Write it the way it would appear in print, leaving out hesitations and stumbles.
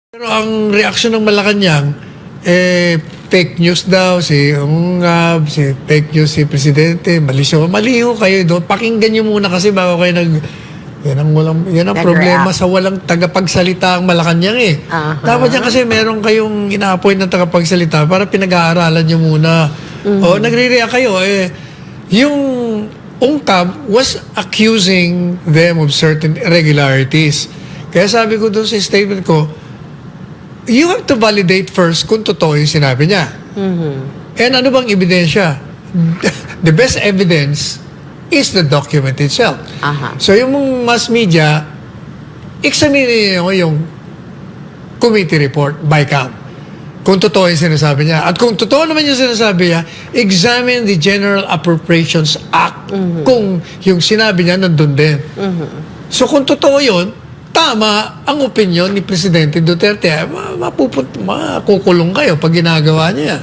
Pero ang reaksyon ng Malacanang, fake news daw, si Ungab, si fake news si Presidente, maliho kayo doon. Pakinggan nyo muna kasi bago kayo yan ang problema sa walang tagapagsalita ang Malacanang eh. Dapat yan kasi meron kayong ina-appoint ng tagapagsalita para pinag-aaralan nyo muna. O nagre-react kayo yung Ungab was accusing them of certain irregularities. Kaya sabi ko doon sa statement ko, you have to validate first kung totoo yung sinabi niya. And ano bang ebidensya? The best evidence is the document itself. So yung mass media, examine nyo yung committee report by CAM. Kung totoo yung sinasabi niya. At kung totoo naman yung sinasabi niya, examine the General Appropriations Act. Kung yung sinabi niya nandun din. So kung totoo yun, tama ang opinion ni Presidente Duterte. Makukulong kayo pag ginagawa niya.